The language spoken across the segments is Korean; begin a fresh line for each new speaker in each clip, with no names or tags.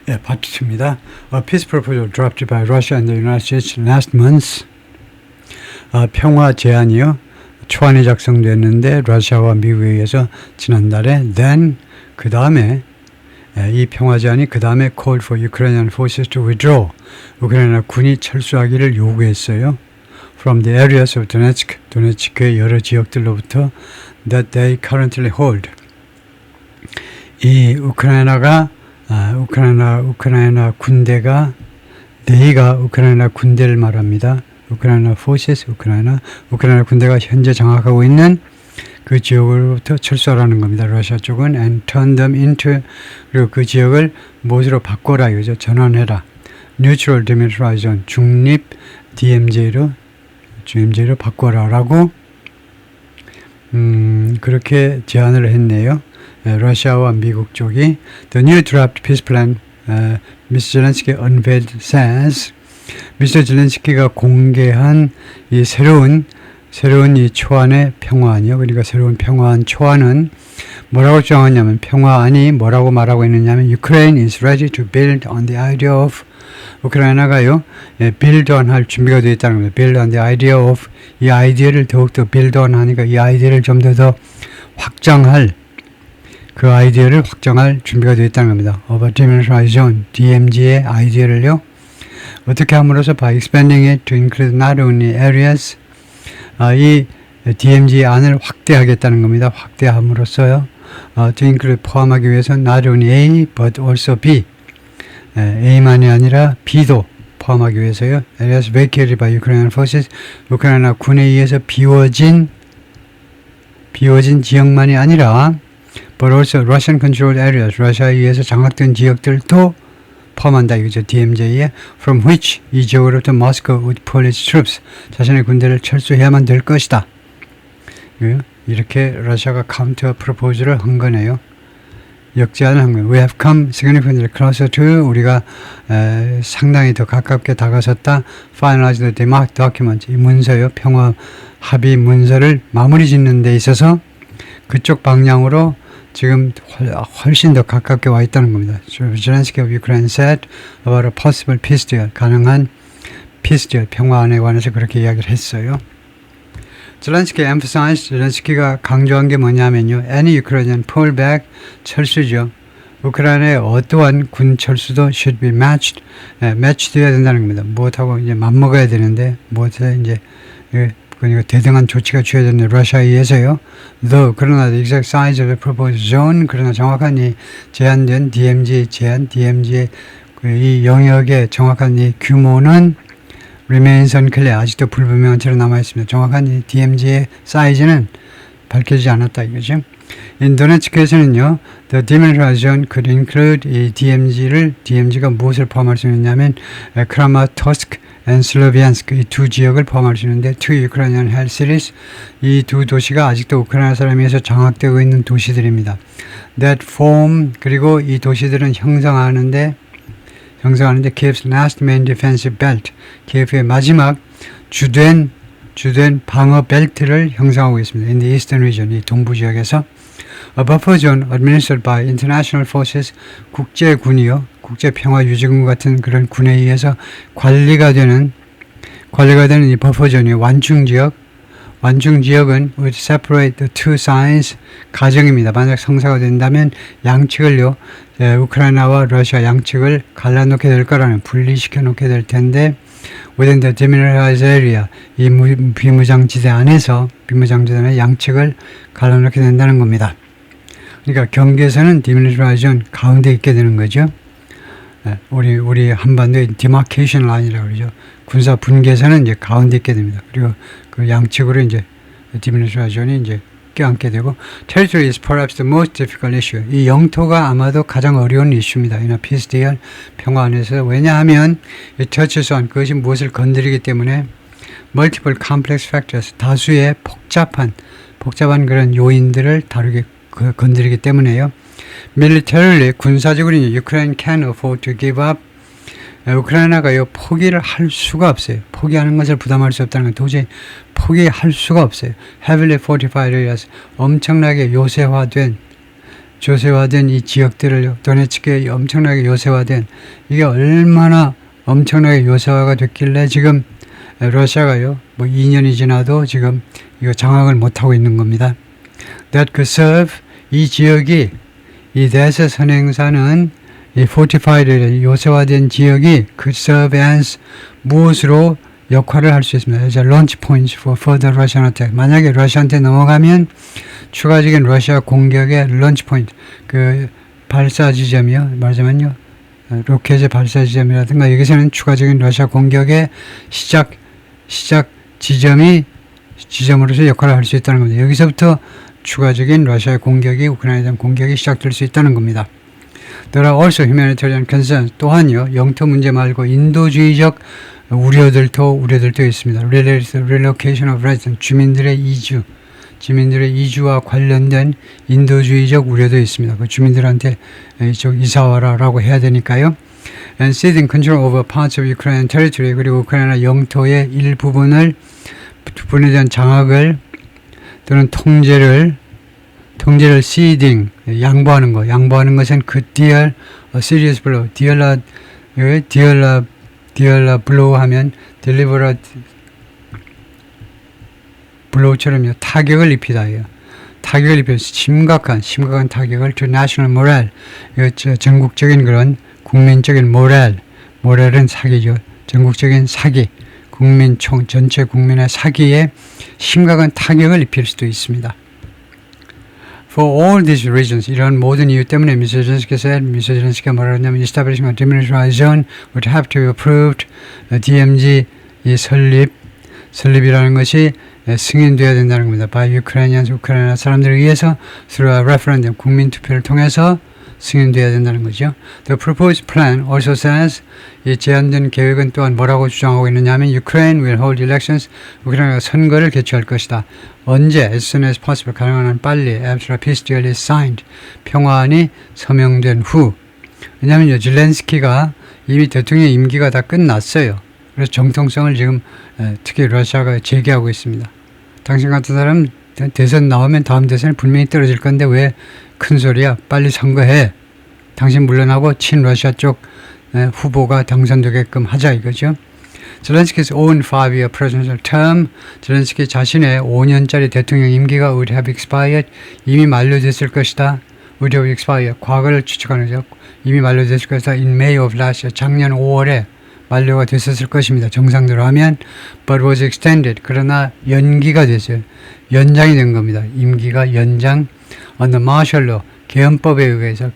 예, 파트 2입니다. A peace proposal dropped by Russia and the United States last month. 평화 제안이요. 초안이 작성됐는데 러시아와 미국에 의해서 지난달에 then 그 다음에 이 평화 제안이 그 다음에 called for Ukrainian forces to withdraw. 우크라이나 군이 철수하기를 요구했어요. From the areas of Donetsk, 도네츠크의 여러 지역들로부터 that they currently hold. 이 우크라이나 군대가 they가 우크라이나 군대를 말합니다. 우크라이나 forces, 우크라이나 군대가 현재 장악하고 있는 그 지역으로부터 철수하라는 겁니다. 러시아 쪽은 and turn them into 그리고 그 지역을 무엇으로 바꿔라 이거죠. 전환해라. Neutral Demilitarized Zone 중립 DMZ로 바꿔라라고 그렇게 제안을 했네요. 러시아와 미국 쪽이 The new draft peace plan, Mr. Zelensky unveiled says 미스터 젤렌스키가 공개한 이 새로운 이 초안의 평화안이요. 그러니까 새로운 평화안 초안은 뭐라고 정하냐면 평화안이 뭐라고 말하고 있느냐면 Ukraine is ready to build on the idea of 우크라이나가요. build on 할 준비가 되어 있다는 겁니다. build on the idea of 이 아이디어를 더욱더 build on 하니까 이 아이디어를 좀 더 확장할 그 아이디어를 확장할 준비가 되어 있다는 겁니다. of a demilitarized zone DMZ의 아이디어를요. 어떻게 함으로써 by expanding it to include not only areas 이 DMZ 안을 확대하겠다는 겁니다. 확대함으로써요. to include 포함하기 위해서 not only A but also B A만이 아니라 B도 포함하기 위해서요. areas vacated by Ukrainian forces 우크라이나 군에 의해서 비워진 지역만이 아니라 but also Russian controlled areas 러시아에 의해서 장악된 지역들도 포함한다 이거죠. DMZ에 from which 이 지역으로부터 Moscow would pull its troops 자신의 군대를 철수해야만 될 것이다. 이렇게 러시아가 카운터 프로포즈를 한 거네요. 역제안을 한 거예요. We have come significantly closer to 우리가 상당히 더 가깝게 다가섰다. Finalize the DMAC document 이 문서요. 평화 합의 문서를 마무리 짓는 데 있어서 그쪽 방향으로 지금 훨씬 더 가깝게 와 있다는 겁니다. Zelensky of Ukraine said about a possible peace deal, 가능한 peace deal, 평화안에 관해서 그렇게 이야기를 했어요. 젤렌스키가 강조한 게 뭐냐면요. Any Ukrainian pullback, 철수죠. 우크라이나의 어떠한 군 철수도 should be matched, match돼야 된다는 겁니다. 무엇하고 이제 맞먹어야 되는데, 무엇에 이제, 그러니까 대등한 조치가 취해야 되는 러시아에 의해서요. Though, 그러나 the exact size of the proposed zone, 그러나 정확한 이 제한된 DMZ의 이 영역의 정확한 이 규모는 remains unclear, 아직도 불분명한 채로 남아있습니다. 정확한 이 DMZ의 사이즈는 밝혀지지 않았다 이거죠. 도네츠크에서는요, the demilitarized zone could include 이 DMZ가 무엇을 포함할 수 있냐면 크라마토스크 and 슬로비안스크 이 두 지역을 포함할 수 있는데 two Ukrainian held cities 이 두 도시가 아직도 우크라이나 사람에 의해서 장악되고 있는 도시들입니다. That form 그리고 이 도시들은 형성하는데 Kiev's last main defensive belt 키예프의 마지막 주된 방어 벨트를 형성하고 있습니다. In the eastern region 이 동부 지역에서 A buffer zone administered by international forces 국제군이요. 국제평화유지군 같은 그런 군에 의해서 관리가 되는 이 버퍼존이요. 완충지역은 would separate the two sides 가정입니다. 만약 성사가 된다면 양측을요. 우크라이나와 러시아 양측을 갈라놓게 될 거라는 분리시켜 놓게 될 텐데 within the demilitarized area 이 비무장지대 안에서 양측을 갈라놓게 된다는 겁니다. 그러니까 경계선은 demilitarized zone 가운데 있게 되는 거죠. 우리 한반도의 demarcation line이라고 그러죠. 군사 분계선은 이제 가운데 있게 됩니다. 그리고 그 양측으로 이제 demilitarized zone이 이제 껴안게 되고 territory is perhaps the most difficult issue. 이 영토가 아마도 가장 어려운 이슈입니다. 이나 peace deal 평화 안에서 왜냐하면 it touches on 그것이 무엇을 건드리기 때문에 multiple complex factors 다수의 복잡한 그런 요인들을 건드리기 때문에요. Militarily 군사적으로는 Ukraine can afford to give up. 우크라이나가요 포기를 할 수가 없어요. 포기하는 것을 부담할 수 없다는 건 도저히 포기할 수가 없어요. Heavily fortified areas 엄청나게 요새화된 조세화된 이 지역들을 도네츠크에 엄청나게 요새화된 이게 얼마나 엄청나게 요새화가 됐길래 지금 러시아가요 뭐 2년이 지나도 지금 이거 장악을 못하고 있는 겁니다. That could serve 이 지역이 이 대서 선행사는 이 fortified 요새화된 지역이 could serve as 무엇으로 역할을 할 수 있습니다. 이제 launch points for further Russian attack. 만약에 러시아한테 넘어가면 추가적인 러시아 공격의 launch point, 그 발사 지점이요. 말하자면요, 로켓의 발사 지점이라든가 여기서는 추가적인 러시아 공격의 시작 지점으로서 역할을 할 수 있다는 겁니다. 여기서부터 추가적인 러시아의 공격이 우크라이나에 대한 공격이 시작될 수 있다는 겁니다. There are also humanitarian concerns. 또한요, 영토 문제 말고 인도주의적 우려들도 있습니다. Relocation of residents, 주민들의 이주와 관련된 인도주의적 우려도 있습니다. 그 주민들한테 이쪽 이사와라라고 해야 되니까요. And ceding control over parts of Ukrainian territory, 그리고 우크라이나 영토의 일부분에 대한 장악을 또는 통제를 ceding, 양보하는 것은 그 deal, serious blow, deal blow 하면 deliberate blow처럼요, 타격을 입히다예요. 타격을 입혀서 심각한 타격을 to national morale, 전국적인 그런 국민적인 morale은 사기죠. 전국적인 사기, 전체 국민의 사기에 심각한 타격을 입힐 수도 있습니다. For all these reasons, 이런 모든 이유 때문에 미스터 젤렌스키가 뭐라고 했냐면 establishing a demilitarized zone would have to be approved. DMZ 이 설립이라는 것이 승인되어야 된다는 겁니다. By Ukrainians, 우크라이나 사람들에 의해서 through a referendum, 국민 투표를 통해서 승인되어야 된다는 거죠. The proposed plan also says, 이 제안된 계획은 또한 뭐라고 주장하고 있느냐 하면 Ukraine will hold elections, 우크라이나가 선거를 개최할 것이다. 언제? As soon as possible, 가능한 한 빨리. After a peace deal is signed, 평화안이 서명된 후. 왜냐하면 젤렌스키가 이미 대통령 임기가 다 끝났어요. 그래서 정통성을 지금 특히 러시아가 제기하고 있습니다. 당신 같은 사람 대선 나오면 다음 대선에 분명히 떨어질 건데 왜 큰 소리야? 빨리 선거해. 당신 물러나고 친러시아 쪽 후보가 당선되게끔 하자 이거죠. 젤렌스키's own 5-year presidential term, 젤렌스키 자신의 5년짜리 대통령 임기가 would have expired, 이미 만료됐을 것이다. would have expired, 과거를 추측하는 거죠. 이미 만료됐을 것이다. in May of last year, 작년 5월에 만료가 됐었을 것입니다. 정상대로 하면 but was extended, 그러나 연기가 됐어요. 연장이 된 겁니다. 임기가 연장 on the martial law, 계엄법에 의해서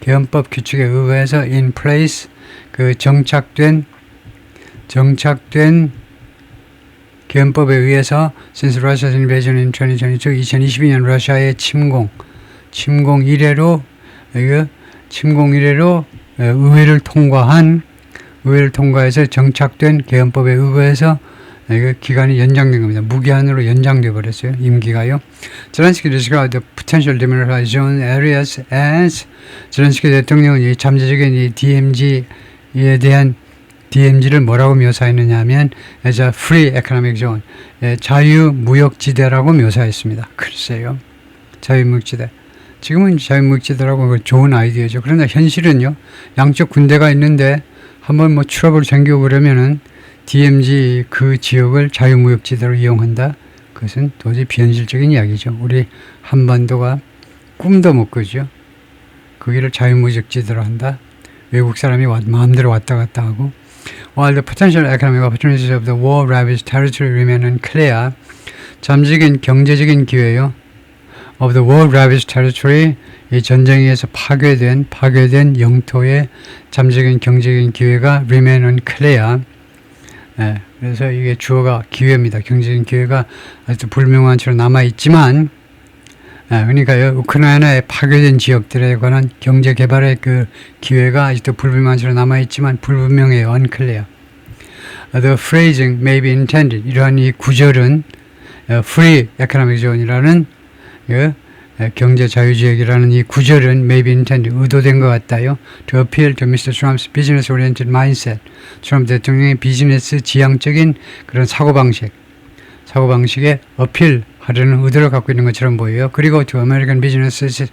계엄법 규칙에 의해서 in place, 그 정착된 계엄법에 의해서 since Russia's invasion in 2022년 러시아의 침공 이래로 의회를 통과해서 정착된 계엄법에 의해서 기간이 연장된 겁니다. 무기한으로 연장돼 버렸어요. 임기가요. 젤렌스키 described the potential demilitarized zone areas as, 젤렌스키 대통령은 이 잠재적인 이 DMZ에 대한 DMZ를 뭐라고 묘사했느냐 하면 as a free economic zone, 자유무역지대라고 묘사했습니다. 글쎄요. 자유무역지대. 지금은 자유무역지대라고 좋은 아이디어죠. 그러나 현실은요. 양쪽 군대가 있는데 한번 트러블 생기고 그러면은 DMZ 그 지역을 자유무역지대로 이용한다. 그것은 도저히 비현실적인 이야기죠. 우리 한반도가 꿈도 못 꾸죠. 거기를 자유무역지대로 한다. 외국 사람이 마음대로 왔다 갔다 하고. While the potential economic opportunities of the war-ravaged territory remain unclear, 잠재적인 경제적인 기회요. of the war-ravaged territory, 이 전쟁에 의해서 파괴된 영토의 잠재적인 경제적인 기회가 remain unclear. 그래서 이게 주어가 기회입니다. 경제적인 기회가 아직도 불명확한 채로 남아있지만, 그러니까요, 우크라이나의 파괴된 지역들에 관한 경제 개발의 그 기회가 아직도 불분명한 채로 남아있지만 불분명해요. unclear. The phrasing may be intended. 이러한 이 구절은 free economic zone이라는 경제 자유지역이라는 이 구절은 may be intended, 의도된 것 같아요. To appeal to Mr. Trump's business-oriented mindset. 트럼프 대통령의 비즈니스 지향적인 그런 사고방식에 어필하기 하려는 의도를 갖고 있는 것처럼 보여요. 그리고 to American businesses,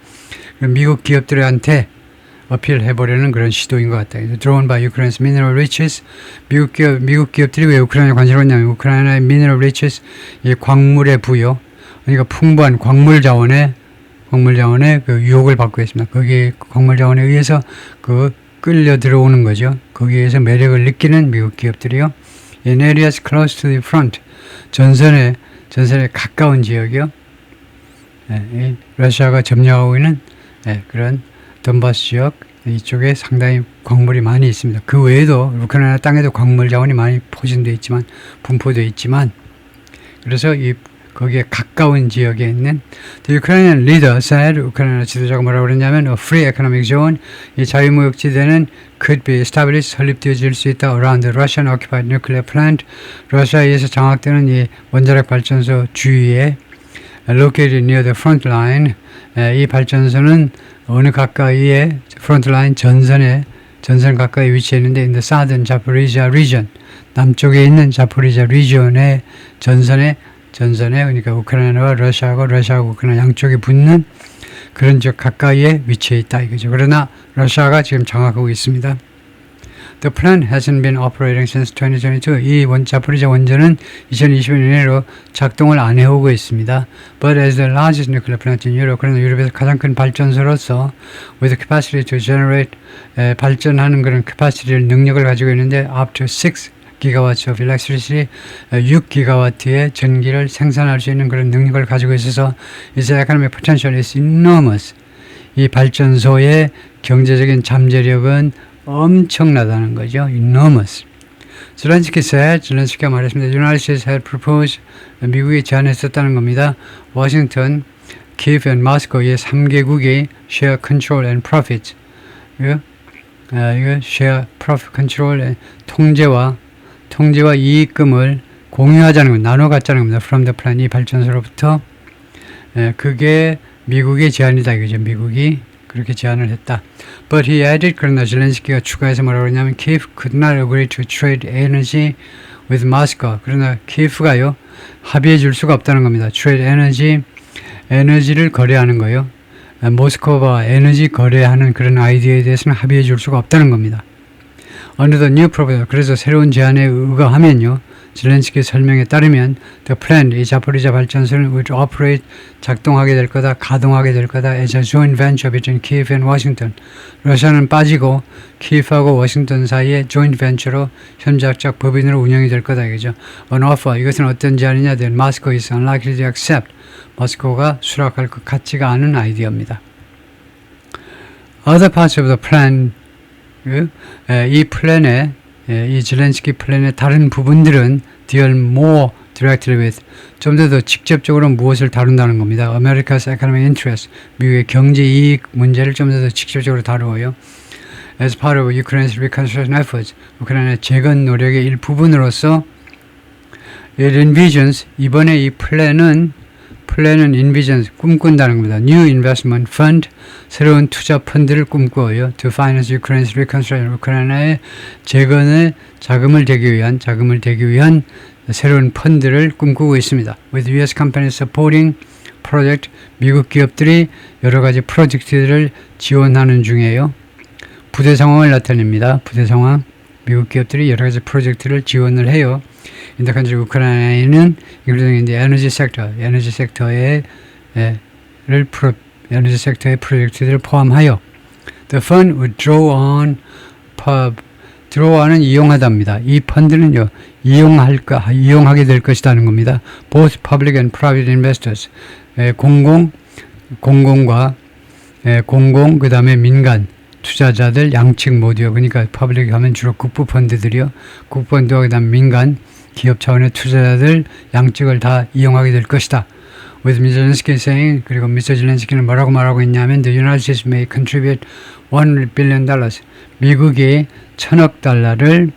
미국 기업들한테 어필해보려는 그런 시도인 것 같아요. Drawn by Ukraine's mineral riches. 미국 기업들이 왜 우크라이나에 관심을 갖냐면 우크라이나의 mineral riches, 이 광물의 부여, 그러니까 풍부한 광물 자원의 그 유혹을 받고 있습니다. 거기 광물 자원에 의해서 끌려 들어오는 거죠. 거기에서 매력을 느끼는 미국 기업들이요. In areas close to the front, 전선에 가까운 지역이요. 러시아가 점령하고 있는 그런 돈바스 지역 이쪽에 상당히 광물이 많이 있습니다. 그 외에도 우크라이나 땅에도 광물 자원이 많이 분포되어 있지만 그래서 거기에 가까운 지역에 있는 The Ukrainian leader said, 우크라이나 지도자가 뭐라고 그랬냐면 A free economic zone, 이 자유무역지대는 could be established, 설립되어질 수 있다 around the Russian occupied nuclear plant, 러시아에서 장악되는 이 원자력 발전소 주위에 located near the front line, 이 발전소는 어느 가까이에 front line 전선 가까이 위치해 있는데 in the southern Zaporizhia region, 남쪽에 있는 자포리자 리전의 전선에 그러니까 우크라이나와 러시아하고 우크라이나 양쪽에 붙는 그런 지역 가까이에 위치해 있다 이거죠. 그러나 러시아가 지금 장악하고 있습니다. The plant hasn't been operating since 2022. 이 자포리자 원전은 2020년 이래로 작동을 안 해오고 있습니다. But as the largest nuclear plant in Europe, 그러나 유럽에서 가장 큰 발전소로서 with capacity to generate, 발전하는 그런 capacity를 능력을 가지고 있는데 up to 6 gigawatts of electricity, 6기가와트의 전기를 생산할 수 있는 그런 능력을 가지고 있어서 its economic potential is enormous. 이 발전소의 경제적인 잠재력은 엄청나다는 거죠. enormous. zelensky가 말했습니다. United States had proposed, 미국이 제안했었다는 겁니다. 워싱턴, Kyiv and Moscow의 3개국이 share control and profit. 이거 share profit control, 통제와 이익금을 공유하자는 겁니다. 나눠 갖자는 겁니다. From the plant, 이 발전소로부터. 그게 미국의 제안이다 이거죠. 미국이 그렇게 제안을 했다. But he added, 그러나 젤렌스키가 추가해서 뭐라고 그러냐면 Kyiv could not agree to trade energy with Moscow. 그러나 키예프가요 합의해 줄 수가 없다는 겁니다. Trade energy, 에너지를 거래하는 거예요. 모스크바와 에너지 거래하는 그런 아이디어에 대해서는 합의해 줄 수가 없다는 겁니다. Under the new proposal, 그래서 새로운 제안에 의거하면요, 젤렌스키 설명에 따르면 the plant, 이 자포리자 발전소는 would operate, 작동하게 될 거다, 가동하게 될 거다 as a joint venture between Kyiv and Washington. 러시아는 빠지고 키예프하고 워싱턴 사이에 joint venture로 협작적 법인으로 운영이 될 거다 이거죠. An offer, 이것은 어떤 제안이냐? Then Moscow is unlikely to accept. 모스크바가 수락할 것 같지가 않은 아이디어입니다. Other parts of the plan, 이 플랜의, 이 젤렌스키 플랜의 다른 부분들은 deal more directly with, 좀 더 직접적으로 무엇을 다룬다는 겁니다. America's economic interest, 미국의 경제 이익 문제를 좀 더 직접적으로 다루어요. As part of Ukraine's reconstruction efforts, 우크라이나의 재건 노력의 일부분으로서 it envisions, 이번에 이 플랜은 envisions, 꿈꾼다는 겁니다. New investment fund, 새로운 투자 펀드를 꿈꿔요. To finance Ukraine's reconstruction, 우크라이나의 재건에 자금을 대기 위한 새로운 펀드를 꿈꾸고 있습니다. With US companies supporting project, 미국 기업들이 여러 가지 프로젝트들을 지원하는 중이에요. 부대 상황을 나타냅니다. 부대 상황, 미국 기업들이 여러 가지 프로젝트를 지원을 해요. In the country, 우크라이나에는 including the energy sector, 에너지 섹터의 프로젝트들을 포함하여 the fund would draw on은 이용하답니다. 이 펀드는요, 이용하게 될 것이라는 겁니다. Both public and private investors, 공공 그 다음에 민간 투자자들 양측 모두요. 그러니까 퍼블릭 하면 주로 국부 펀드들이요. 국부 펀드와 그다음 민간 기업 차원의 투자자들 양측을 다 이용하게 될 것이다. With Mr. Zelensky saying, 그리고 Mr. 젤렌스키는 뭐라고 말하고 있냐면 The United States may contribute $100 billion. 미국이 천억 달러를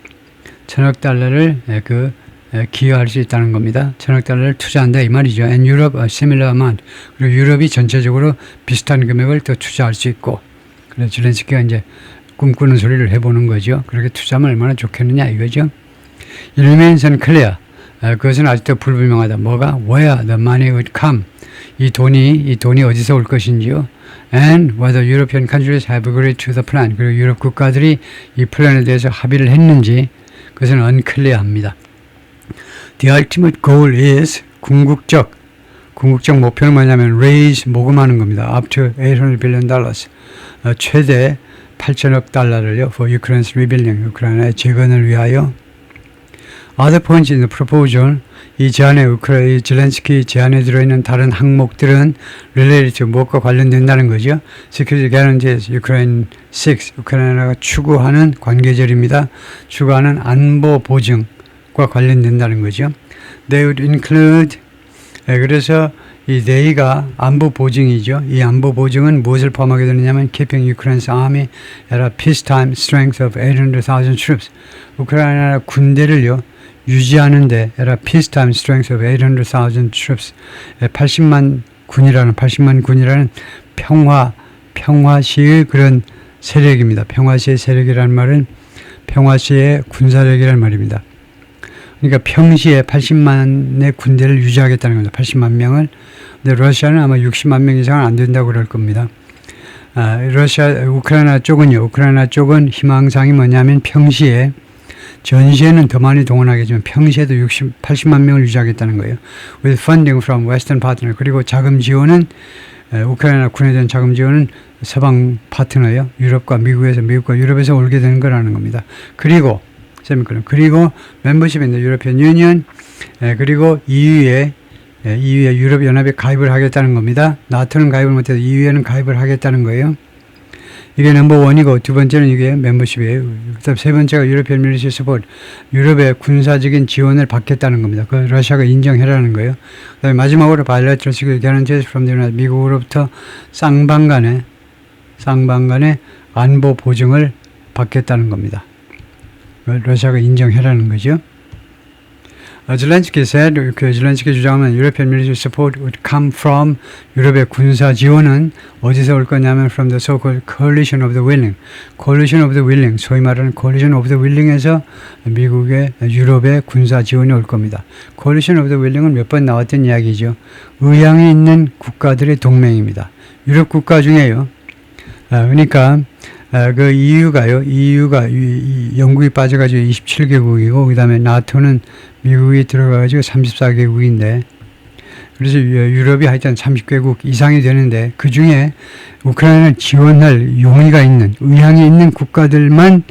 기여할 수 있다는 겁니다. 천억 달러를 투자한다 이 말이죠. And Europe a similar amount. 그리고 유럽이 전체적으로 비슷한 금액을 더 투자할 수 있고. 그래서 젤렌스키가 이제 꿈꾸는 소리를 해보는 거죠. 그렇게 투자하면 얼마나 좋겠느냐 이거죠. It remains unclear. 그것은 아직도 불분명하다. 뭐가? Where the money would come. 이 돈이 어디서 올 것인지요. And whether European countries have agreed to the plan. 그리고 유럽 국가들이 이 플랜에 대해서 합의를 했는지 그것은 unclear합니다. The ultimate goal is 궁극적 목표는 뭐냐면 raise 모금하는 겁니다. Up to $800 billion. 최대 8천억 달러를요. For Ukraine's rebuilding. 우크라이나의 재건을 위하여. Other points in the proposal. 이 제안에 zelensky 제안에 들어있는 다른 항목들은 related to 무엇과 관련된다는 거죠. Security guarantees Ukraine 6. 우크라이나가 추구하는 관계절입니다. 추구하는 안보 보증과 관련된다는 거죠. They would include 그래서 이 they가 안보 보증이죠. 이 안보 보증은 무엇을 포함하게 되느냐면 keeping Ukraine's army at a peacetime strength of 800,000 troops. 우크라이나 군대를요. 유지하는데 at a peacetime strength of 800,000 troops. 80만 군이라는 평화시의 그런 세력입니다. 평화시의 세력이라는 말은 평화시의 군사력이라는 말입니다. 그러니까 평시에 80만의 군대를 유지하겠다는 겁니다. 80만 명을. 근데 러시아는 아마 60만 명 이상은 안 된다고 그럴 겁니다. 우크라이나 쪽은 희망사항이 뭐냐면 평시에 전시에는 더 많이 동원하겠지만 평시에도 80만 명을 유지하겠다는 거예요. With funding from Western partner. 그리고 자금 지원은 우크라이나 군에 대한 자금 지원은 서방 파트너요. 유럽과 유럽에서 올게 되는 거라는 겁니다. 그리고 멤버십 인더 유로피언 유니언 그리고 EU에 유럽 연합에 가입을 하겠다는 겁니다. 나토는 가입을 못해도 EU에는 가입을 하겠다는 거예요. 이게 넘버 원이고 두 번째는 이게 멤버십이에요. 그다음 세 번째가 유로피언 밀리터리 서포트. 유럽의 군사적인 지원을 받겠다는 겁니다. 그 러시아가 인정해라는 거예요. 그다음에 마지막으로 bilateral security guarantees from the United States. 미국으로부터 쌍방간의 안보 보증을 받겠다는 겁니다. 러시아가 인정해라는 거죠. zelensky 주장은 European military support would come from 유럽의 군사 지원은 어디서 올 거냐면 from the so-called coalition of the willing. coalition of the willing, 소위 말하는 coalition of the willing에서 유럽의 군사 지원이 올 겁니다. coalition of the willing은 몇 번 나왔던 이야기죠. 의향이 있는 국가들의 동맹입니다. 유럽 국가 중에요. 그러니까 그 EU가 영국이 빠져가지고 27개국이고, 그 다음에 나토는 미국이 들어가가지고 34개국인데, 그래서 유럽이 하여튼 30개국 이상이 되는데, 그 중에 우크라이나를 지원할 용의가 있는, 의향이 있는 국가들만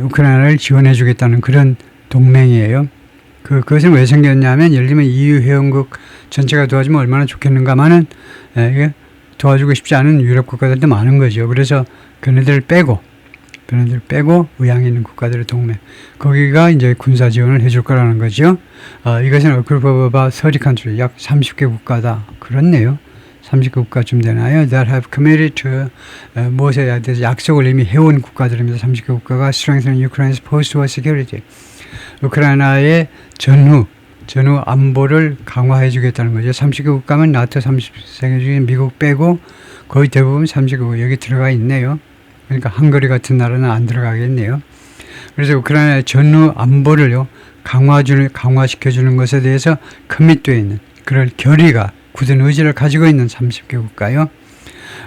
우크라이나를 지원해 주겠다는 그런 동맹이에요. 그것은 왜 생겼냐면, 예를 들면 EU 회원국 전체가 도와주면 얼마나 좋겠는가마는, 도와주고 싶지 않은 유럽 국가들도 많은 거죠. 그래서 그네들 빼고 의향이 있는 국가들의 동맹, 거기가 이제 군사 지원을 해줄 거라는 거죠. 이것은 a group of about 30 countries, 약 30개 국가다. 그렇네요. 30개 국가쯤 되나요? That have committed to 무엇에 대해서 약속을 이미 해온 국가들입니다. 30개 국가가 strengthening Ukraine's post-war security. 우크라이나의 전후 안보를 강화해 주겠다는 거죠. 30개 국가면 나토 30개 중에 미국 빼고 거의 대부분 30개국 여기 들어가 있네요. 그러니까 헝가리 같은 나라는 안 들어가겠네요. 그래서 우크라이나의 전후 안보를요, 강화시켜주는 것에 대해서 커밋되어 있는, 그럴 결의가, 굳은 의지를 가지고 있는 30개 국가요.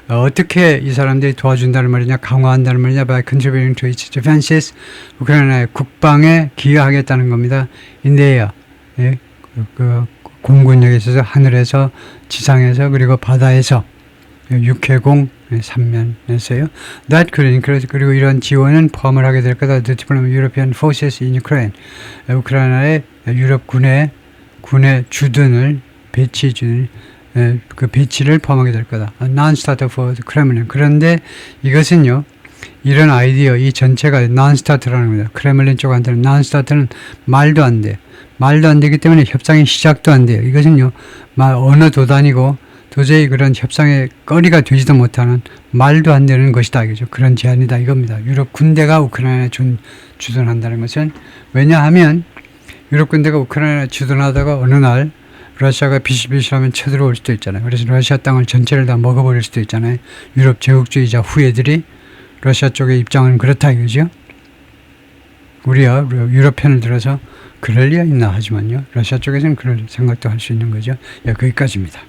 어떻게 이 사람들이 도와준다는 말이냐, 강화한다는 말이냐, by contributing to its defenses, 우크라이나의 국방에 기여하겠다는 겁니다. 인데요. 예, 공군력에 있어서 하늘에서, 지상에서, 그리고 바다에서, 육해공 3면에서요. That could include, 그리고 이런 지원은 포함을 하게 될 거다. The deployment of European forces in Ukraine. 우크라이나의 유럽 군의 주둔을 그 배치를 포함하게 될 거다. Non-starter for the Kremlin. 그런데 이것은요, 이런 아이디어, 이 전체가 non-starter라는 겁니다. 크레물린 쪽한테는 non-starter는 말도 안 돼. 말도 안 되기 때문에 협상의 시작도 안 돼요. 이것은요, 어느 도단이고 도저히 그런 협상의 거리가 되지도 못하는 말도 안 되는 것이다. 이거죠. 그런 제안이다. 이겁니다. 유럽 군대가 우크라이나에 주둔한다는 것은, 왜냐하면 유럽 군대가 우크라이나에 주둔하다가 어느 날 러시아가 비실비실하면 쳐들어올 수도 있잖아요. 그래서 러시아 땅을 전체를 다 먹어버릴 수도 있잖아요. 유럽 제국주의자 후예들이. 러시아 쪽의 입장은 그렇다 이거죠. 우리가 유럽 편을 들어서 그럴 리가 있나 하지만요. 러시아 쪽에서는 그럴 생각도 할 수 있는 거죠. 예, 거기까지입니다.